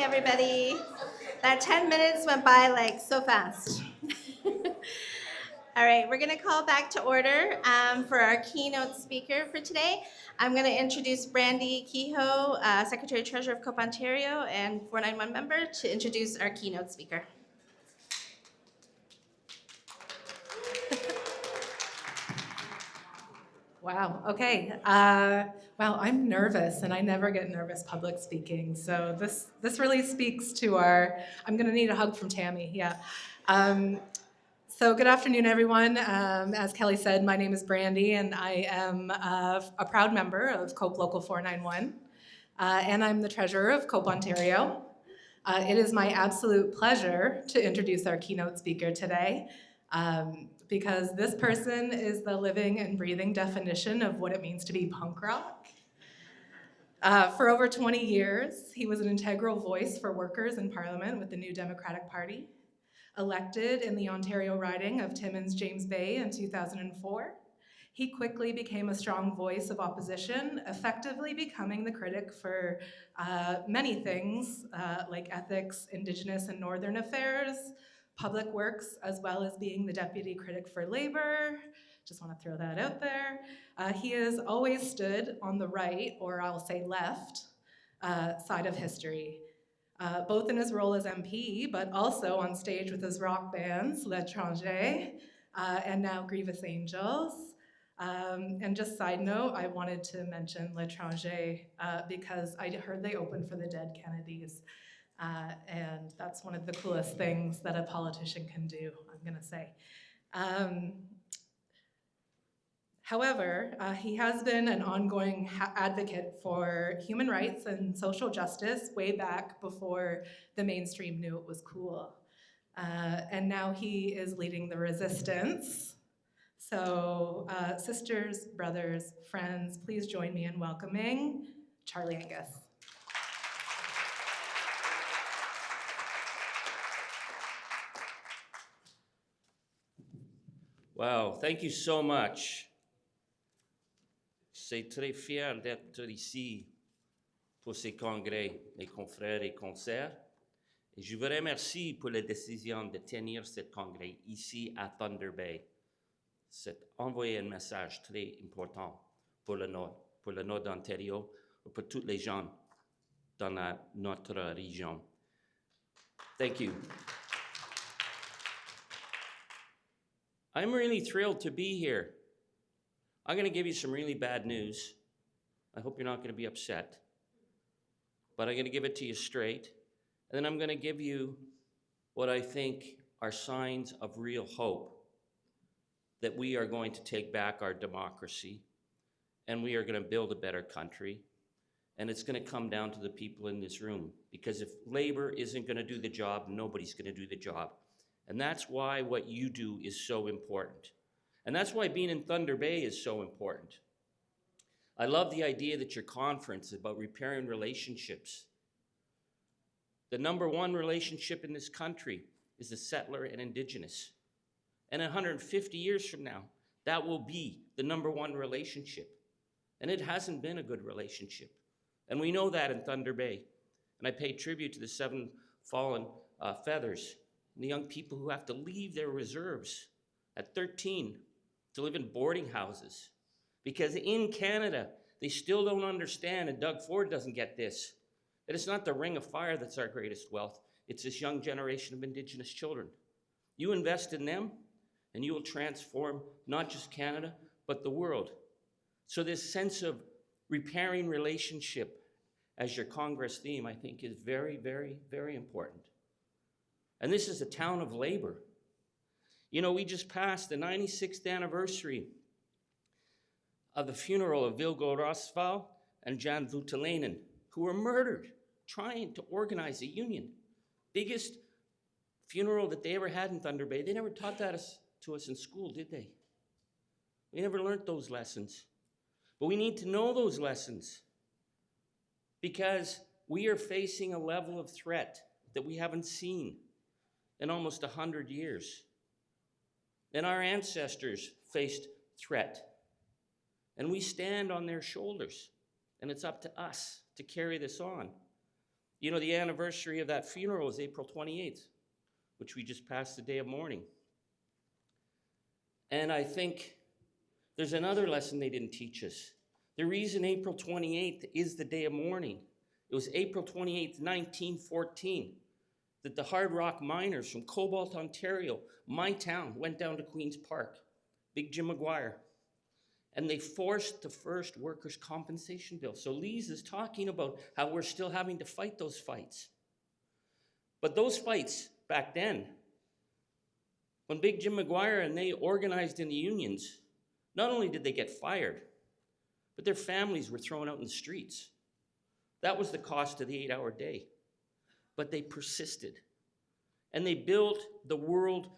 everybody. That 10 minutes went by like so fast. All right, we're going to call back to order for our keynote speaker for today. I'm going to introduce Brandy Kehoe, Secretary Treasurer of COPE Ontario and 491 member, to introduce our keynote speaker. Wow, okay. Wow, I'm nervous, and I never get nervous public speaking, so this really speaks to our, I'm gonna need a hug from Tammy, yeah. So good afternoon, everyone. As Kelly said, my name is Brandy, and I am a proud member of COPE Local 491, and I'm the treasurer of COPE Ontario. It is my absolute pleasure to introduce our keynote speaker today, because this person is the living and breathing definition of what it means to be punk rock. For over 20 years, he was an integral voice for workers in Parliament with the New Democratic Party. Elected in the Ontario riding of Timmins James Bay in 2004, he quickly became a strong voice of opposition, effectively becoming the critic for many things like ethics, Indigenous and Northern affairs, public works, as well as being the deputy critic for Labour. Just want to throw that out there. He has always stood on the right, or I'll say left, side of history. Both in his role as MP, but also on stage with his rock bands, L'Étranger, and now Grievous Angels. And just side note, I wanted to mention L'Étranger because I heard they opened for the Dead Kennedys. And that's one of the coolest things that a politician can do, I'm gonna say. However, he has been an ongoing advocate for human rights and social justice way back before the mainstream knew it was cool. And now he is leading the resistance. So sisters, brothers, friends, please join me in welcoming Charlie Angus. Wow, thank you so much. C'est très fier d'être ici pour ces congrès, les confrères et consoeurs. Et je vous remercie pour la décision de tenir ce congrès ici à Thunder Bay. C'est envoyer un message très important pour le Nord d'Ontario, pour tous les gens dans notre région. Thank you. I'm really thrilled to be here. I'm going to give you some really bad news. I hope you're not going to be upset. But I'm going to give it to you straight. And then I'm going to give you what I think are signs of real hope that we are going to take back our democracy and we are going to build a better country. And it's going to come down to the people in this room. Because if Labour isn't going to do the job, nobody's going to do the job. And that's why what you do is so important. And that's why being in Thunder Bay is so important. I love the idea that your conference is about repairing relationships. The number one relationship in this country is the settler and Indigenous. And 150 years from now, that will be the number one relationship. And it hasn't been a good relationship. And we know that in Thunder Bay. And I pay tribute to the 7 fallen feathers, and the young people who have to leave their reserves at 13 to live in boarding houses. Because in Canada, they still don't understand, and Doug Ford doesn't get this, that it's not the ring of fire that's our greatest wealth. It's this young generation of Indigenous children. You invest in them, and you will transform not just Canada, but the world. So this sense of repairing relationship as your Congress theme, I think, is very, very, very important. And this is a town of labor. You know, we just passed the 96th anniversary of the funeral of Vilgo Rosval and Jan Voutilainen, who were murdered trying to organize a union. Biggest funeral that they ever had in Thunder Bay. They never taught that to us in school, did they? We never learned those lessons. But we need to know those lessons because we are facing a level of threat that we haven't seen in almost 100 years. And our ancestors faced threat. And we stand on their shoulders. And it's up to us to carry this on. You know, the anniversary of that funeral is April 28th, which we just passed the day of mourning. And I think there's another lesson they didn't teach us. The reason April 28th is the day of mourning, it was April 28th, 1914, that the hard rock miners from Cobalt, Ontario, my town, went down to Queen's Park, Big Jim McGuire, and they forced the first workers' compensation bill. So Lise is talking about how we're still having to fight those fights. But those fights back then, when Big Jim McGuire and they organized in the unions, not only did they get fired, but their families were thrown out in the streets. That was the cost of the 8-hour day. But they persisted. And they built the world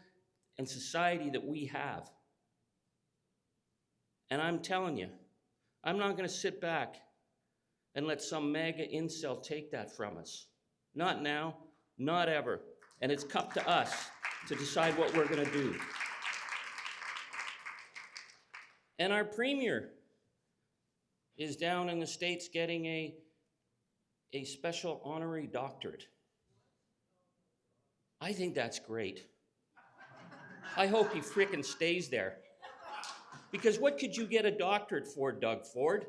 and society that we have. And I'm telling you, I'm not going to sit back and let some mega incel take that from us. Not now, not ever. And it's up to us to decide what we're going to do. And our premier is down in the States getting a special honorary doctorate. I think that's great. I hope he frickin' stays there. Because what could you get a doctorate for, Doug Ford?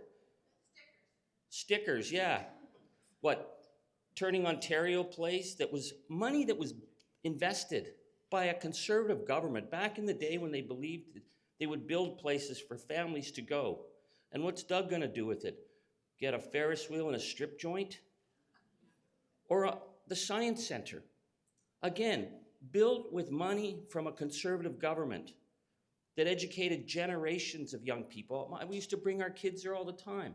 Stickers, yeah. What, turning Ontario place, that was money that was invested by a conservative government back in the day when they believed that they would build places for families to go. And what's Doug gonna do with it? Get a Ferris wheel and a strip joint? Or the Science Center? Again, built with money from a conservative government that educated generations of young people. We used to bring our kids there all the time.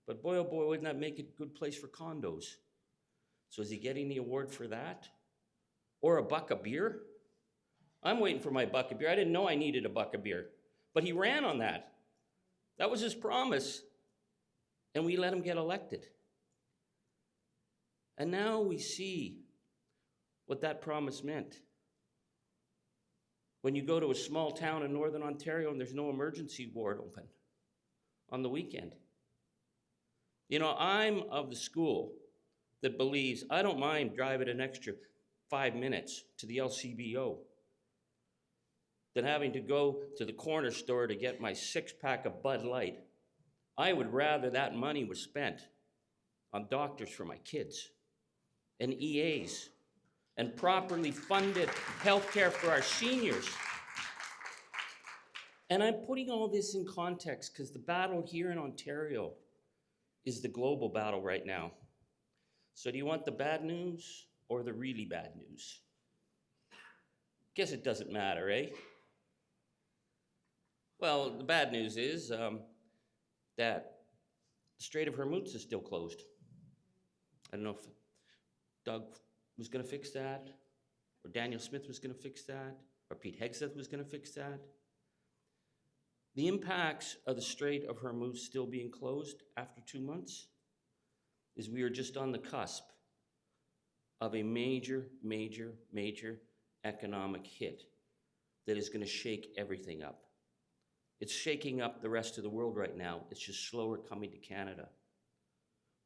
But boy, oh boy, wouldn't that make it a good place for condos? So is he getting the award for that? Or a buck of beer? I'm waiting for my buck of beer. I didn't know I needed a buck of beer. But he ran on that. That was his promise. And we let him get elected. And now we see what that promise meant. When you go to a small town in Northern Ontario and there's no emergency ward open on the weekend. You know, I'm of the school that believes I don't mind driving an extra 5 minutes to the LCBO than having to go to the corner store to get my 6-pack of Bud Light. I would rather that money was spent on doctors for my kids and EAs and properly funded healthcare for our seniors. And I'm putting all this in context because the battle here in Ontario is the global battle right now. So do you want the bad news or the really bad news? Guess it doesn't matter, eh? Well, the bad news is that the Strait of Hormuz is still closed. I don't know if Doug was going to fix that, or Daniel Smith was going to fix that, or Pete Hegseth was going to fix that. The impacts of the Strait of Hormuz still being closed after 2 months is we are just on the cusp of a major, major, major economic hit that is going to shake everything up. It's shaking up the rest of the world right now. It's just slower coming to Canada.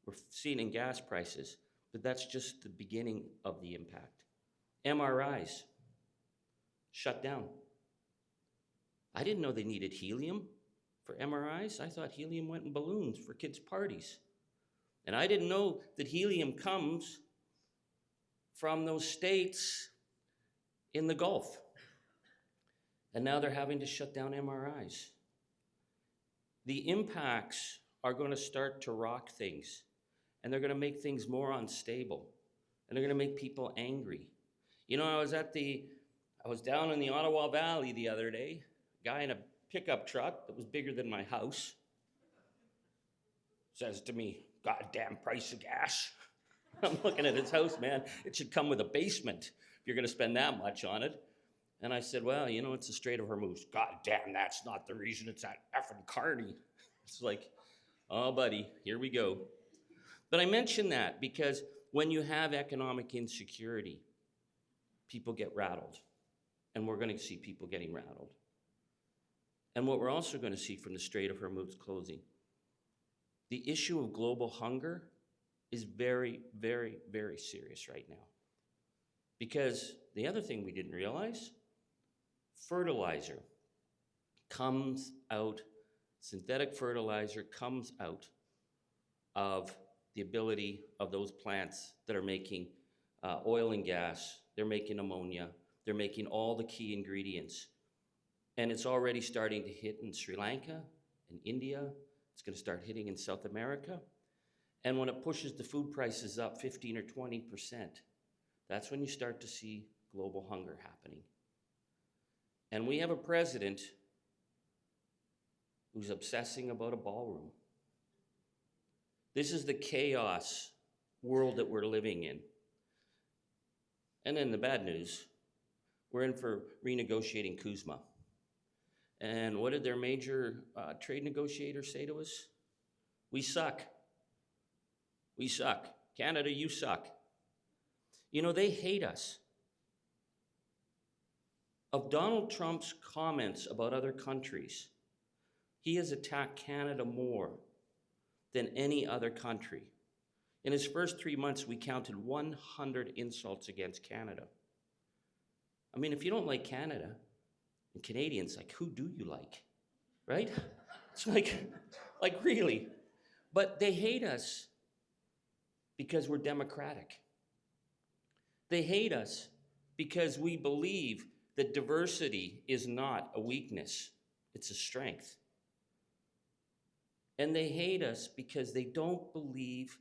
We're seeing in gas prices, but that's just the beginning of the impact. MRIs shut down. I didn't know they needed helium for MRIs. I thought helium went in balloons for kids' parties. And I didn't know that helium comes from those states in the Gulf. And now they're having to shut down MRIs. The impacts are going to start to rock things, and they're going to make things more unstable, and they're going to make people angry. You know, I was down in the Ottawa Valley the other day, a guy in a pickup truck that was bigger than my house says to me, "Goddamn price of gas." I'm looking at his house, man. It should come with a basement if you're going to spend that much on it. And I said, well, you know, it's the Strait of Hormuz. God damn, that's not the reason, it's that effing Carney. It's like, oh, buddy, here we go. But I mention that because when you have economic insecurity, people get rattled. And we're going to see people getting rattled. And what we're also going to see from the Strait of Hormuz closing, the issue of global hunger is very, very, very serious right now. Because the other thing we didn't realize, fertilizer comes out, synthetic fertilizer comes out of the ability of those plants that are making oil and gas, they're making ammonia, they're making all the key ingredients. And it's already starting to hit in Sri Lanka, in India, it's gonna start hitting in South America. And when it pushes the food prices up 15 or 20%, that's when you start to see global hunger happening. And we have a president who's obsessing about a ballroom. This is the chaos world that we're living in. And then the bad news, we're in for renegotiating CUSMA. And what did their major trade negotiators say to us? We suck. We suck. Canada, you suck. You know, they hate us. Of Donald Trump's comments about other countries, he has attacked Canada more than any other country. In his first 3 months, we counted 100 insults against Canada. I mean, if you don't like Canada and Canadians, like, who do you like, right? It's like really. But they hate us because we're democratic. They hate us because we believe that diversity is not a weakness, it's a strength. And they hate us because they don't believe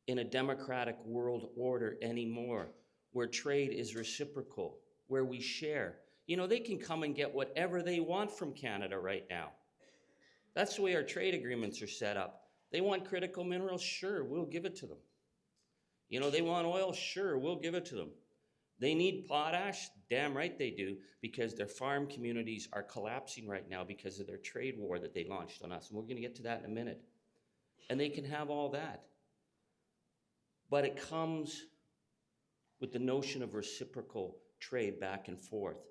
in a democratic world order anymore, where trade is reciprocal, where we share. You know, they can come and get whatever they want from Canada right now. That's the way our trade agreements are set up. They want critical minerals, sure, we'll give it to them. You know, they want oil, sure, we'll give it to them. They need potash, damn right they do, because their farm communities are collapsing right now because of their trade war that they launched on us. And we're gonna get to that in a minute. And they can have all that. But it comes with the notion of reciprocal trade back and forth.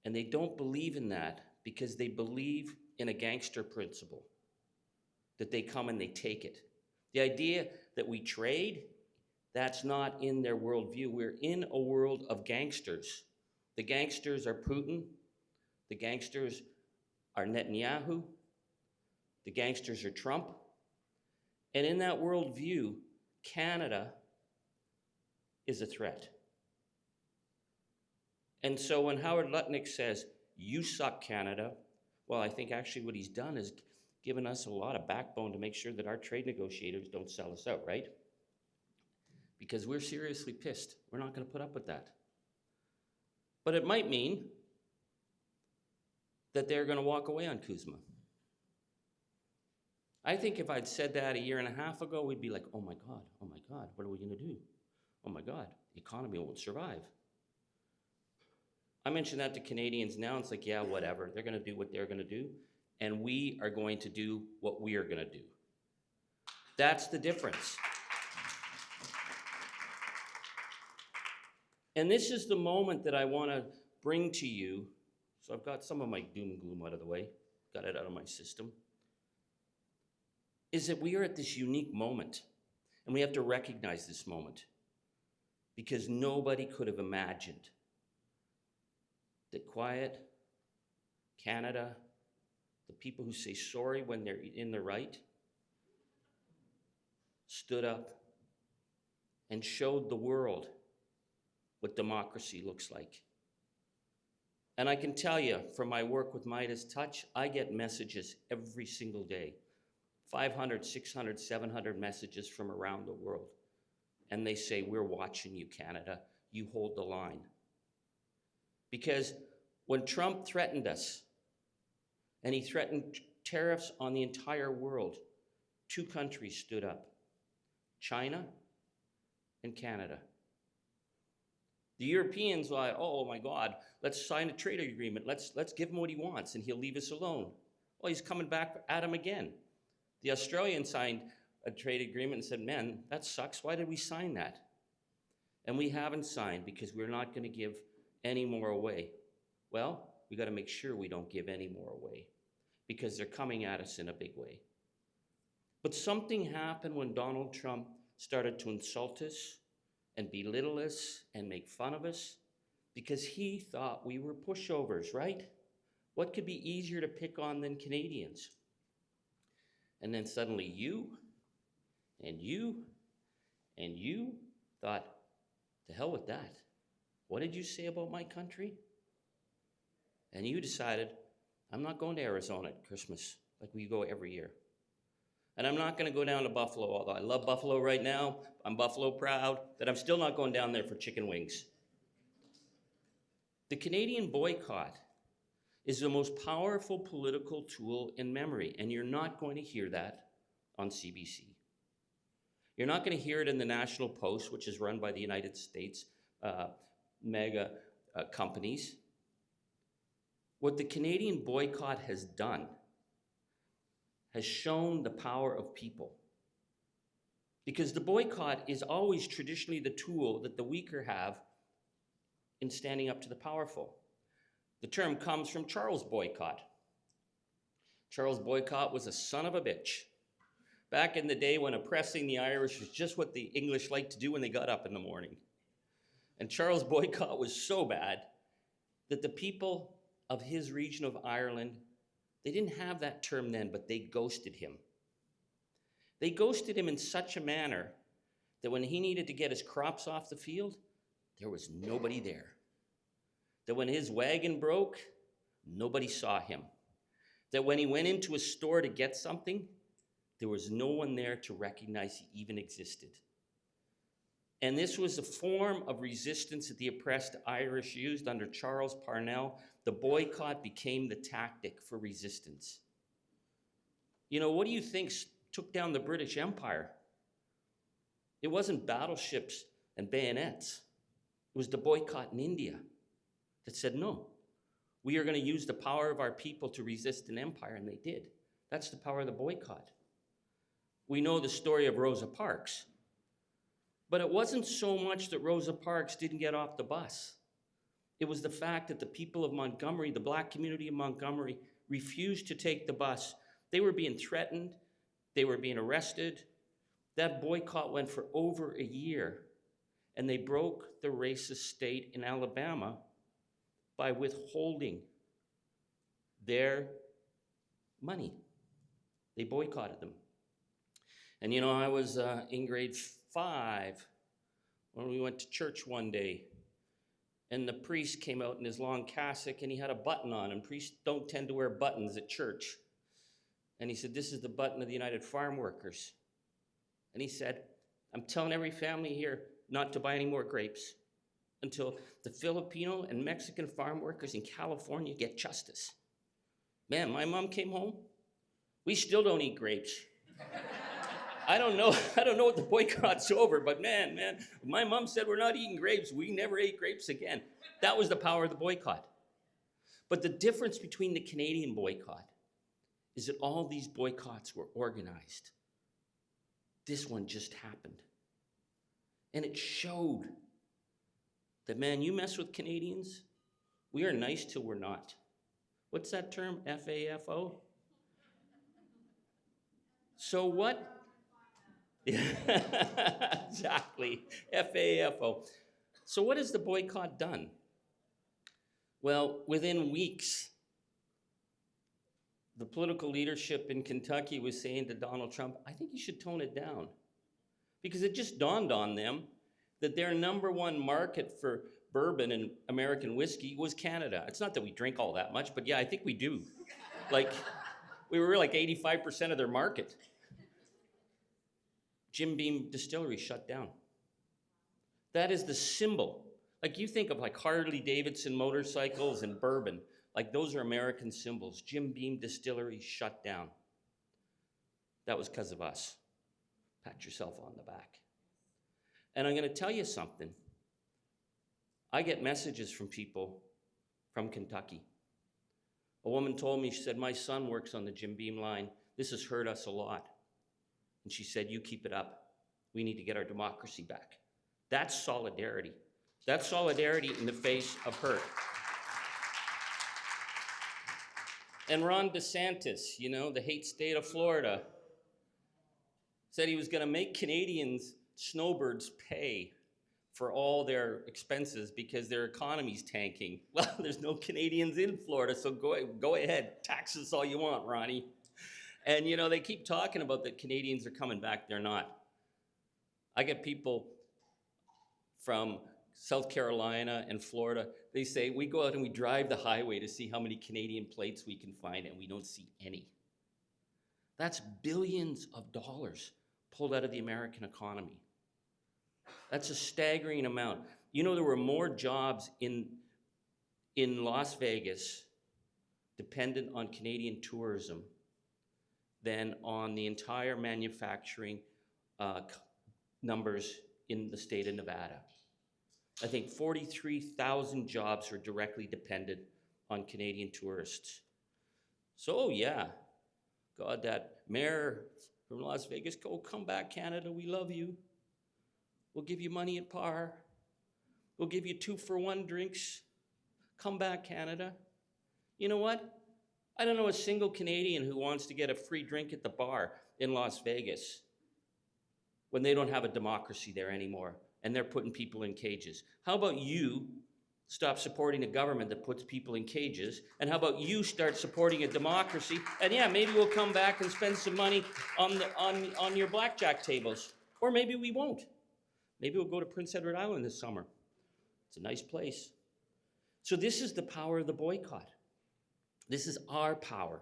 And they don't believe in that because they believe in a gangster principle, that they come and they take it. The idea that we trade, that's not in their worldview. We're in a world of gangsters. The gangsters are Putin. The gangsters are Netanyahu. The gangsters are Trump. And in that worldview, Canada is a threat. And so when Howard Lutnick says, you suck, Canada, well, I think actually what he's done is given us a lot of backbone to make sure that our trade negotiators don't sell us out, right? Because we're seriously pissed. We're not gonna put up with that. But it might mean that they're gonna walk away on CUSMA. I think if I'd said that a year and a half ago, we'd be like, oh my God, what are we gonna do? Oh my God, the economy won't survive. I mention that to Canadians now, it's like, yeah, whatever, they're gonna do what they're gonna do, and we are going to do what we are gonna do. That's the difference. And this is the moment that I wanna bring to you, so I've got some of my doom and gloom out of the way, got it out of my system, is that we are at this unique moment, and we have to recognize this moment, because nobody could have imagined that quiet Canada, the people who say sorry when they're in the right, stood up and showed the world what democracy looks like. And I can tell you from my work with Midas Touch, I get messages every single day, 500, 600, 700 messages from around the world. And they say, we're watching you, Canada, you hold the line. Because when Trump threatened us, and he threatened tariffs on the entire world, 2 countries stood up, China and Canada. The Europeans thought, oh my God, let's sign a trade agreement, let's give him what he wants and he'll leave us alone. Well, he's coming back at him again. The Australians signed a trade agreement and said, man, that sucks, why did we sign that? And we haven't signed because we're not gonna give any more away. Well, we gotta make sure we don't give any more away because they're coming at us in a big way. But something happened when Donald Trump started to insult us and belittle us and make fun of us because he thought we were pushovers, right? What could be easier to pick on than Canadians? And then suddenly you and you and you thought, to hell with that. What did you say about my country? And you decided, I'm not going to Arizona at Christmas like we go every year. And I'm not going to go down to Buffalo, although I love Buffalo right now. I'm Buffalo proud, that I'm still not going down there for chicken wings. The Canadian boycott is the most powerful political tool in memory, and you're not going to hear that on CBC. You're not going to hear it in the National Post, which is run by the United States mega companies. What the Canadian boycott has done has shown the power of people. Because the boycott is always traditionally the tool that the weaker have in standing up to the powerful. The term comes from Charles Boycott. Charles Boycott was a son of a bitch. Back in the day when oppressing the Irish was just what the English liked to do when they got up in the morning. And Charles Boycott was so bad that the people of his region of Ireland, they didn't have that term then, but they ghosted him. They ghosted him in such a manner that when he needed to get his crops off the field, there was nobody there. That when his wagon broke, nobody saw him. That when he went into a store to get something, there was no one there to recognize he even existed. And this was a form of resistance that the oppressed Irish used under Charles Parnell. The boycott became the tactic for resistance. You know, what do you think took down the British Empire? It wasn't battleships and bayonets. It was the boycott in India that said, no, we are going to use the power of our people to resist an empire, and they did. That's the power of the boycott. We know the story of Rosa Parks. But it wasn't so much that Rosa Parks didn't get off the bus. It was the fact that the people of Montgomery, the Black community of Montgomery, refused to take the bus. They were being threatened. They were being arrested. That boycott went for over a year, and they broke the racist state in Alabama by withholding their money. They boycotted them. And you know, I was in grade 5 when we went to church one day, and the priest came out in his long cassock and he had a button on, and priests don't tend to wear buttons at church. And he said, this is the button of the United Farm Workers. And he said, I'm telling every family here not to buy any more grapes until the Filipino and Mexican farm workers in California get justice. Man, my mom came home. We still don't eat grapes. I don't know what the boycott's over, but man, my mom said we're not eating grapes. We never ate grapes again. That was the power of the boycott. But the difference between the Canadian boycott is that all these boycotts were organized. This one just happened. And it showed that, man, you mess with Canadians, we are nice till we're not. What's that term? FAFO? So what? Exactly, FAFO. So what has the boycott done? Well, within weeks, the political leadership in Kentucky was saying to Donald Trump, I think you should tone it down. Because it just dawned on them that their number one market for bourbon and American whiskey was Canada. It's not that we drink all that much, but yeah, I think we do. Like, we were like 85% of their market. Jim Beam Distillery shut down. That is the symbol. Like, you think of like Harley Davidson motorcycles and bourbon, like those are American symbols. Jim Beam Distillery shut down. That was because of us. Pat yourself on the back. And I'm going to tell you something. I get messages from people from Kentucky. A woman told me, she said, my son works on the Jim Beam line. This has hurt us a lot. And she said, you keep it up. We need to get our democracy back. That's solidarity. That's solidarity in the face of hurt. And Ron DeSantis, you know, the hate state of Florida, said he was going to make Canadians snowbirds pay for all their expenses because their economy's tanking. Well, there's no Canadians in Florida, so go ahead, tax us all you want, Ronnie. And you know, they keep talking about that Canadians are coming back, they're not. I get people from South Carolina and Florida, they say, we go out and we drive the highway to see how many Canadian plates we can find, and we don't see any. That's billions of dollars pulled out of the American economy. That's a staggering amount. You know, there were more jobs in Las Vegas dependent on Canadian tourism than on the entire manufacturing numbers in the state of Nevada. I think 43,000 jobs are directly dependent on Canadian tourists. So yeah, God, that mayor from Las Vegas, come back, Canada, we love you. We'll give you money at par. We'll give you 2-for-1 drinks. Come back, Canada. You know what? I don't know a single Canadian who wants to get a free drink at the bar in Las Vegas when they don't have a democracy there anymore and they're putting people in cages. How about you stop supporting a government that puts people in cages, and how about you start supporting a democracy, and yeah, maybe we'll come back and spend some money on your blackjack tables, or maybe we won't. Maybe we'll go to Prince Edward Island this summer. It's a nice place. So this is the power of the boycott. This is our power.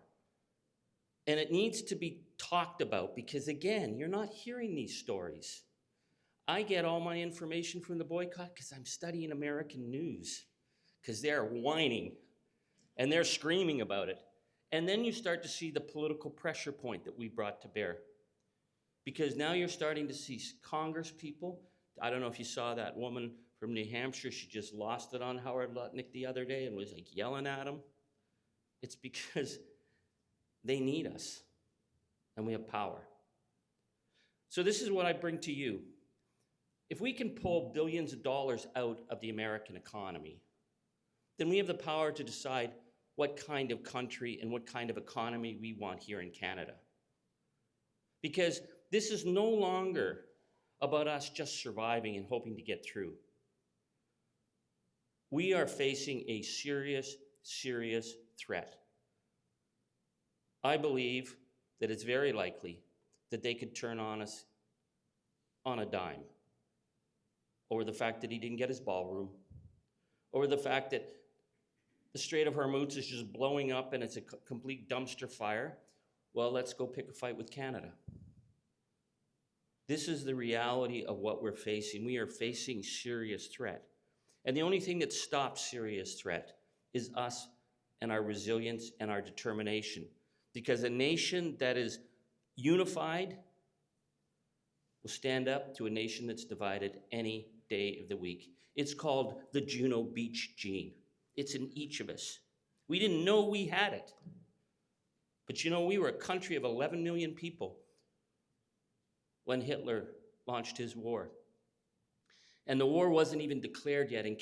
And it needs to be talked about because, again, you're not hearing these stories. I get all my information from the boycott because I'm studying American news, because they're whining and they're screaming about it. And then you start to see the political pressure point that we brought to bear. Because now you're starting to see Congress people. I don't know if you saw that woman from New Hampshire. She just lost it on Howard Lutnick the other day and was like yelling at him. It's because they need us and we have power. So this is what I bring to you. If we can pull billions of dollars out of the American economy, then we have the power to decide what kind of country and what kind of economy we want here in Canada. Because this is no longer about us just surviving and hoping to get through. We are facing a serious, serious threat. I believe that it's very likely that they could turn on us on a dime. Over the fact that he didn't get his ballroom, over the fact that the Strait of Hormuz is just blowing up and it's a complete dumpster fire. Well, let's go pick a fight with Canada. This is the reality of what we're facing. We are facing serious threat. And the only thing that stops serious threat is us and our resilience and our determination. Because a nation that is unified will stand up to a nation that's divided any day of the week. It's called the Juno Beach gene. It's in each of us. We didn't know we had it. But you know, we were a country of 11 million people when Hitler launched his war. And the war wasn't even declared yet, and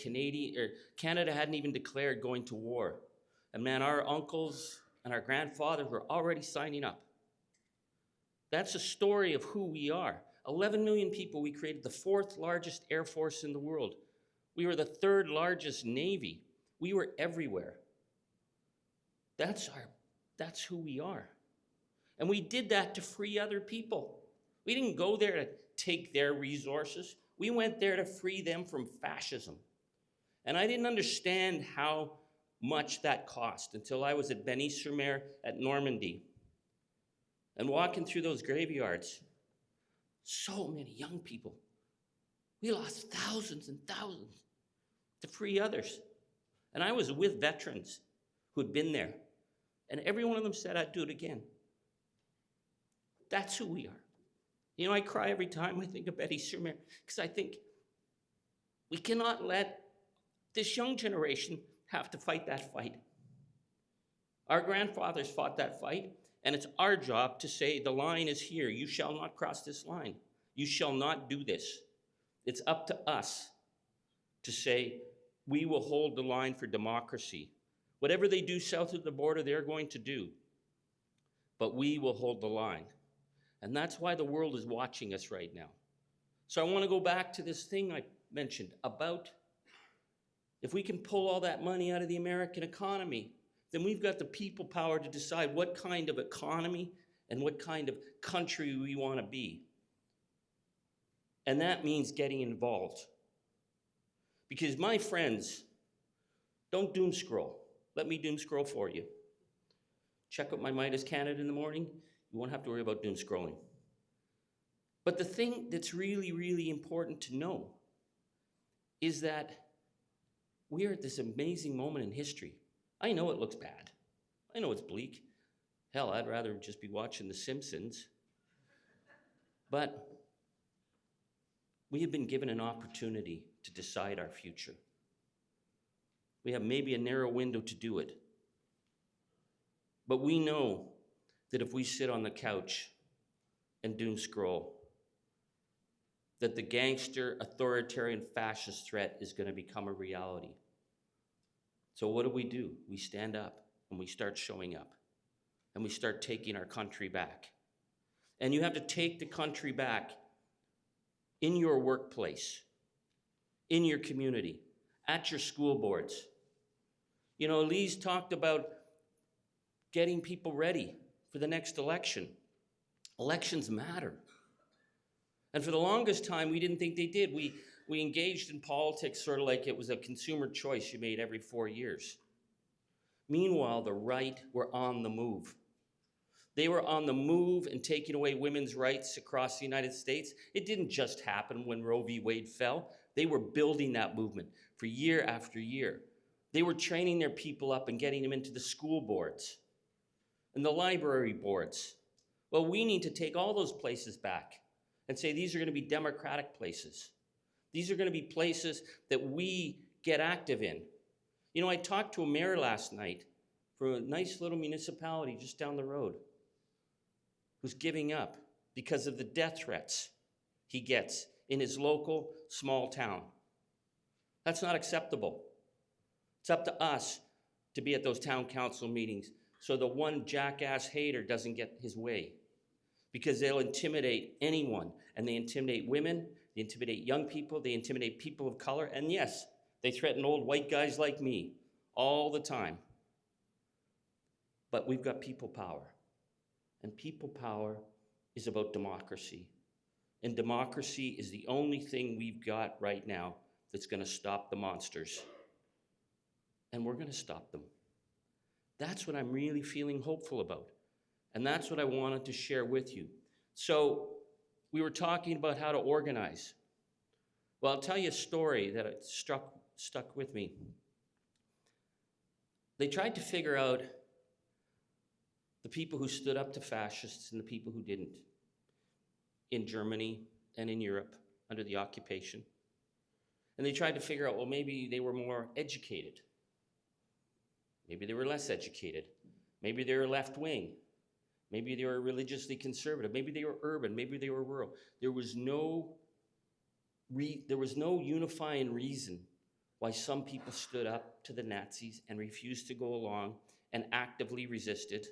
Canada hadn't even declared going to war. And man, our uncles and our grandfathers were already signing up. That's a story of who we are. 11 million people, we created the 4th largest air force in the world. We were the 3rd largest Navy. We were everywhere. That's who we are. And we did that to free other people. We didn't go there to take their resources. We went there to free them from fascism. And I didn't understand how much that cost until I was at Beny-sur-Mer at Normandy and walking through those graveyards. So many young people. We lost thousands and thousands to free others. And I was with veterans who had been there. And every one of them said, I'd do it again. That's who we are. You know, I cry every time I think of Beny-sur-Mer because I think we cannot let this young generation have to fight that fight. Our grandfathers fought that fight, and it's our job to say the line is here. You shall not cross this line. You shall not do this. It's up to us to say we will hold the line for democracy. Whatever they do south of the border, they're going to do. But we will hold the line. And that's why the world is watching us right now. So I want to go back to this thing I mentioned about if we can pull all that money out of the American economy, then we've got the people power to decide what kind of economy and what kind of country we want to be. And that means getting involved. Because my friends, don't doom scroll. Let me doom scroll for you. Check out my Midas Canada in the morning. You won't have to worry about doom scrolling. But the thing that's really, really important to know is that we are at this amazing moment in history. I know it looks bad. I know it's bleak. Hell, I'd rather just be watching The Simpsons. But we have been given an opportunity to decide our future. We have maybe a narrow window to do it. But we know that if we sit on the couch and doom scroll, that the gangster, authoritarian, fascist threat is going to become a reality. So what do? We stand up and we start showing up and we start taking our country back. And you have to take the country back in your workplace, in your community, at your school boards. You know, Elise talked about getting people ready for the next election. Elections matter. And for the longest time, we didn't think they did. We engaged in politics sort of like it was a consumer choice you made every 4 years. Meanwhile, the right were on the move. They were on the move and taking away women's rights across the United States. It didn't just happen when Roe v. Wade fell. They were building that movement for year after year. They were training their people up and getting them into the school boards and the library boards. Well, we need to take all those places back and say these are going to be democratic places. These are going to be places that we get active in. You know, I talked to a mayor last night from a nice little municipality just down the road who's giving up because of the death threats he gets in his local small town. That's not acceptable. It's up to us to be at those town council meetings so the one jackass hater doesn't get his way, because they'll intimidate anyone, and they intimidate women, they intimidate young people, they intimidate people of color, and yes, they threaten old white guys like me all the time. But we've got people power, and people power is about democracy. And democracy is the only thing we've got right now that's going to stop the monsters. And we're going to stop them. That's what I'm really feeling hopeful about. And that's what I wanted to share with you. So we were talking about how to organize. Well, I'll tell you a story that stuck with me. They tried to figure out the people who stood up to fascists and the people who didn't in Germany and in Europe under the occupation. And they tried to figure out, well, maybe they were more educated. Maybe they were less educated. Maybe they were left-wing. Maybe they were religiously conservative. Maybe they were urban. Maybe they were rural. There was no unifying reason why some people stood up to the Nazis and refused to go along and actively resisted,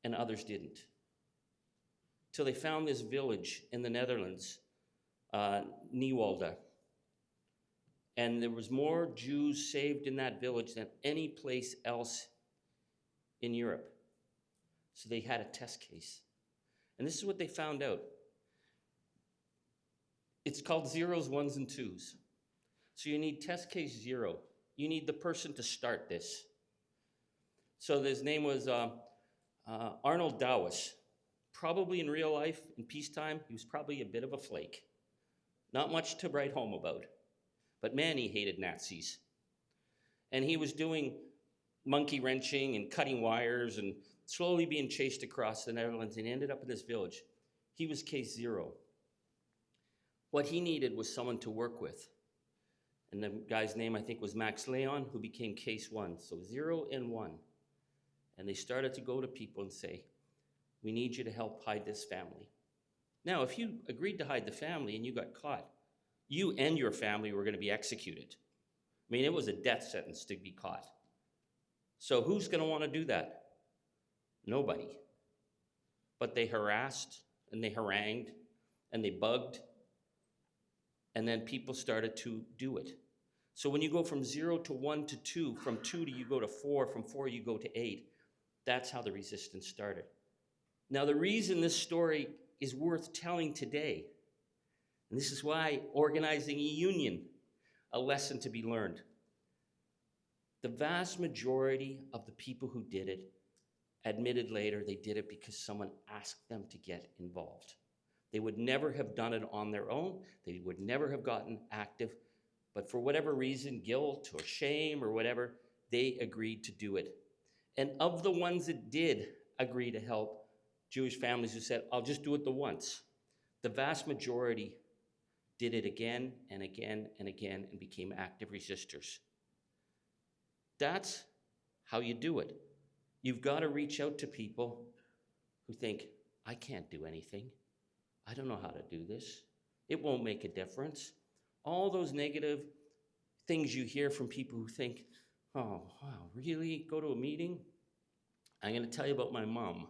and others didn't. Till they found this village in the Netherlands, Nieuwolde. And there was more Jews saved in that village than any place else in Europe. So they had a test case. And this is what they found out. It's called zeros, ones, and twos. So you need test case 0. You need the person to start this. So his name was Arnold Dawes. Probably in real life, in peacetime, he was probably a bit of a flake. Not much to write home about. But man, he hated Nazis. And he was doing monkey wrenching and cutting wires and slowly being chased across the Netherlands, and ended up in this village. He was case 0. What he needed was someone to work with. And the guy's name, I think, was Max Leon, who became case 1. So 0 and 1. And they started to go to people and say, we need you to help hide this family. Now, if you agreed to hide the family and you got caught, you and your family were going to be executed. I mean, it was a death sentence to be caught. So who's going to want to do that? Nobody. But they harassed and they harangued and they bugged And then people started to do it. So when you go from 0 to 1 to 2, from 2 to you go to 4, from 4 you go to 8, that's how the resistance started. Now the reason this story is worth telling today, and this is why organizing a union, a lesson to be learned. The vast majority of the people who did it admitted later they did it because someone asked them to get involved. They would never have done it on their own. They would never have gotten active. But for whatever reason, guilt or shame or whatever, they agreed to do it. And of the ones that did agree to help, Jewish families who said, I'll just do it the once, the vast majority did it again and again and again and became active resistors. That's how you do it. You've got to reach out to people who think, I can't do anything. I don't know how to do this. It won't make a difference. All those negative things you hear from people who think, oh, wow, really? Go to a meeting? I'm going to tell you about my mom,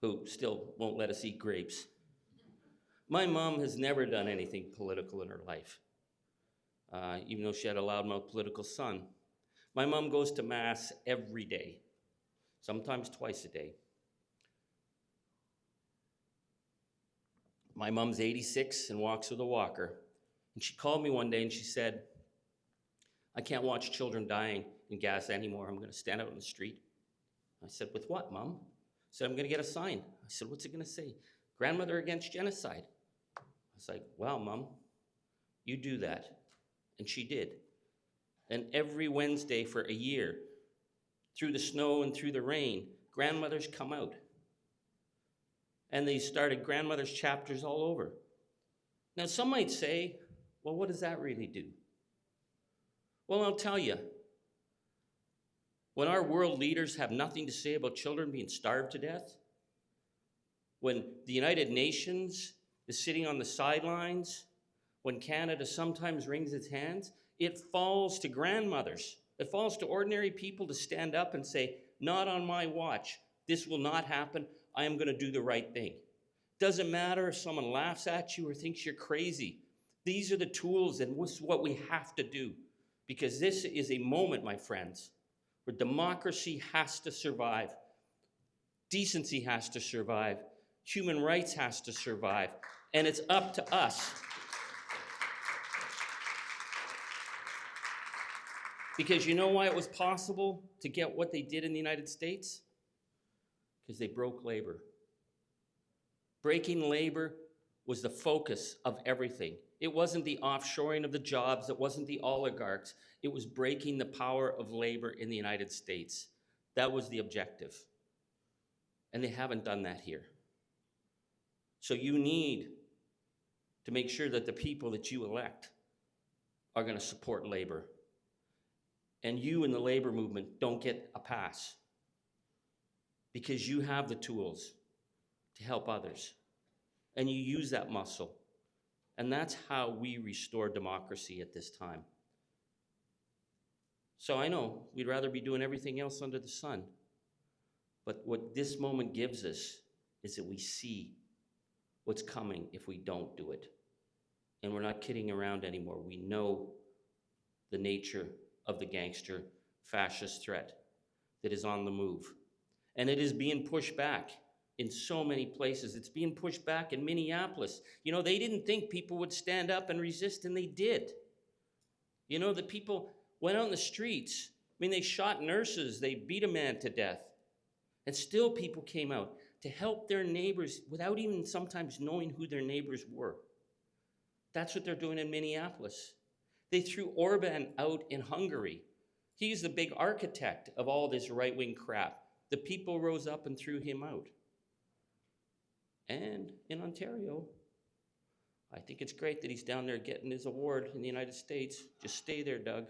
who still won't let us eat grapes. My mom has never done anything political in her life, even though she had a loudmouth political son. My mom goes to Mass every day, sometimes twice a day. My mom's 86 and walks with a walker. And she called me one day and she said, I can't watch children dying in Gaza anymore. I'm going to stand out in the street. I said, with what, Mom? I said, I'm going to get a sign. I said, what's it going to say? Grandmother against genocide. I was like, wow, Mom, you do that. And she did. And every Wednesday for a year, through the snow and through the rain, grandmothers come out. And they started grandmothers' chapters all over. Now, some might say, well, what does that really do? Well, I'll tell you. When our world leaders have nothing to say about children being starved to death, when the United Nations is sitting on the sidelines, when Canada sometimes wrings its hands, it falls to grandmothers. It falls to ordinary people to stand up and say, not on my watch. This will not happen. I am going to do the right thing. Doesn't matter if someone laughs at you or thinks you're crazy. These are the tools, and this is what we have to do. Because this is a moment, my friends, where democracy has to survive. Decency has to survive. Human rights has to survive. And it's up to us. Because you know why it was possible to get what they did in the United States? Because they broke labor. Breaking labor was the focus of everything. It wasn't the offshoring of the jobs. It wasn't the oligarchs. It was breaking the power of labor in the United States. That was the objective. And they haven't done that here. So you need to make sure that the people that you elect are going to support labor. And you in the labor movement don't get a pass. Because you have the tools to help others. And you use that muscle. And that's how we restore democracy at this time. So I know we'd rather be doing everything else under the sun. But what this moment gives us is that we see what's coming if we don't do it. And we're not kidding around anymore. We know the nature of the gangster fascist threat that is on the move. And it is being pushed back in so many places. It's being pushed back in Minneapolis. You know, they didn't think people would stand up and resist, and they did. You know, the people went out in the streets. I mean, they shot nurses. They beat a man to death. And still people came out to help their neighbors without even sometimes knowing who their neighbors were. That's what they're doing in Minneapolis. They threw Orban out in Hungary. He's the big architect of all this right-wing crap. The people rose up and threw him out. And in Ontario, I think it's great that he's down there getting his award in the United States. Just stay there, Doug.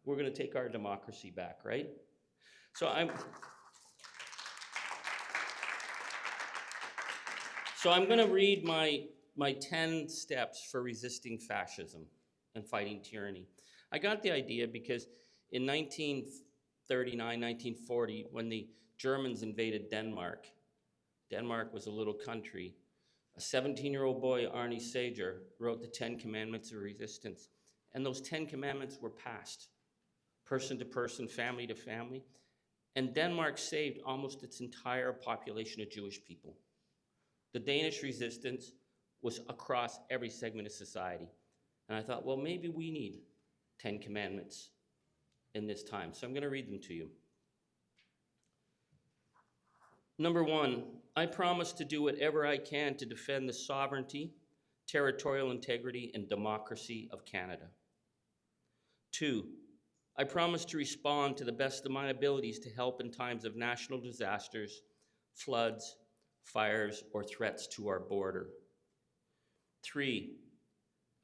We're going to take our democracy back, right? So I'm going to read my 10 steps for resisting fascism and fighting tyranny. I got the idea because in 1939, 1940, when the Germans invaded Denmark, Denmark was a little country A 17-year-old boy, Arnie Sager, wrote the 10 Commandments of Resistance. And those 10 commandments were passed, person to person, family to family. And Denmark saved almost its entire population of Jewish people. The Danish resistance was across every segment of society. And I thought, well, maybe we need 10 commandments in this time. So I'm going to read them to you. Number 1, I promise to do whatever I can to defend the sovereignty, territorial integrity, and democracy of Canada. 2, I promise to respond to the best of my abilities to help in times of national disasters, floods, fires, or threats to our border. 3,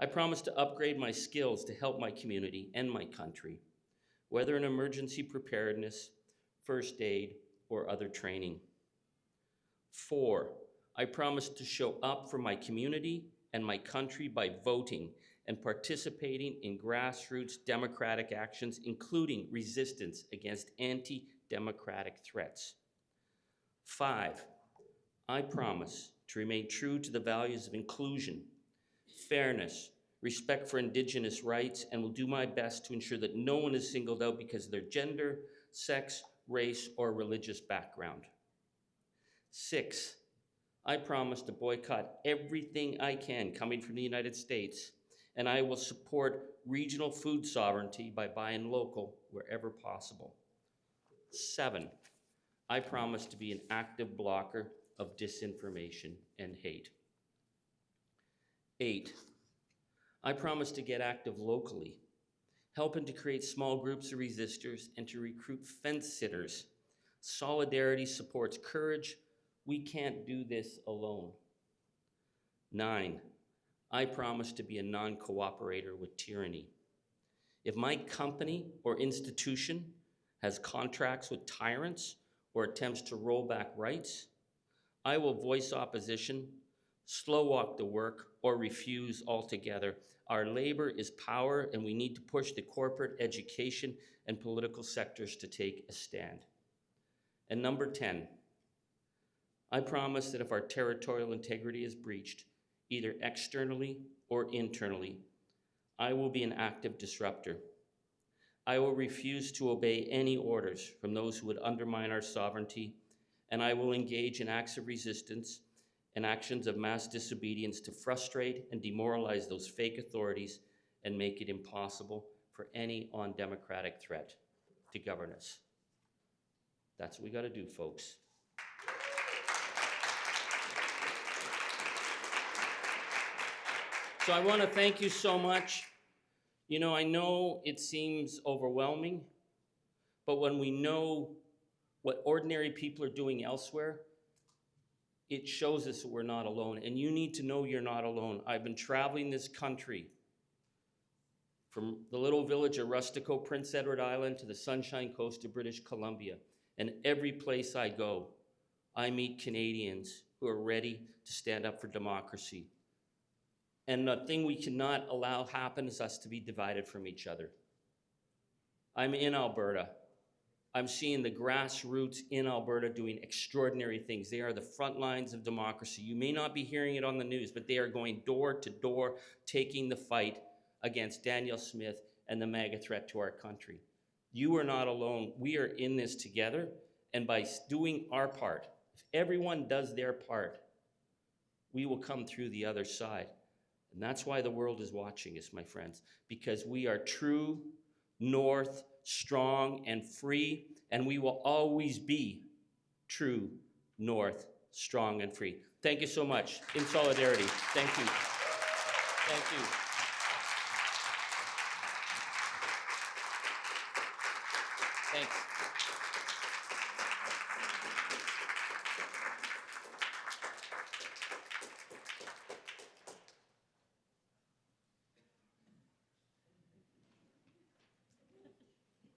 I promise to upgrade my skills to help my community and my country, whether in emergency preparedness, first aid, or other training. 4, I promise to show up for my community and my country by voting and participating in grassroots democratic actions, including resistance against anti-democratic threats. 5, I promise to remain true to the values of inclusion, fairness, respect for Indigenous rights, and will do my best to ensure that no one is singled out because of their gender, sex, race, or religious background. 6, I promise to boycott everything I can coming from the United States, and I will support regional food sovereignty by buying local wherever possible. 7, I promise to be an active blocker of disinformation and hate. 8, I promise to get active locally, helping to create small groups of resistors and to recruit fence sitters. Solidarity supports courage. We can't do this alone. 9, I promise to be a non-cooperator with tyranny. If my company or institution has contracts with tyrants or attempts to roll back rights, I will voice opposition, slow walk the work, or refuse altogether. Our labor is power, and we need to push the corporate, education, and political sectors to take a stand. And number 10, I promise that if our territorial integrity is breached, either externally or internally, I will be an active disruptor. I will refuse to obey any orders from those who would undermine our sovereignty, and I will engage in acts of resistance and actions of mass disobedience to frustrate and demoralize those fake authorities and make it impossible for any undemocratic threat to govern us. That's what we got to do, folks. So I want to thank you so much. You know, I know it seems overwhelming, but when we know what ordinary people are doing elsewhere, it shows us that we're not alone. And you need to know you're not alone. I've been traveling this country from the little village of Rustico, Prince Edward Island, to the Sunshine Coast of British Columbia. And every place I go, I meet Canadians who are ready to stand up for democracy. And the thing we cannot allow happen is us to be divided from each other. I'm in Alberta. I'm seeing the grassroots in Alberta doing extraordinary things. They are the front lines of democracy. You may not be hearing it on the news, but they are going door to door, taking the fight against Daniel Smith and the MAGA threat to our country. You are not alone. We are in this together, and by doing our part, if everyone does their part, we will come through the other side. And that's why the world is watching us, my friends, because we are true, north, strong, and free, and we will always be true, north, strong, and free. Thank you so much. In solidarity. Thank you. Thank you. Thanks.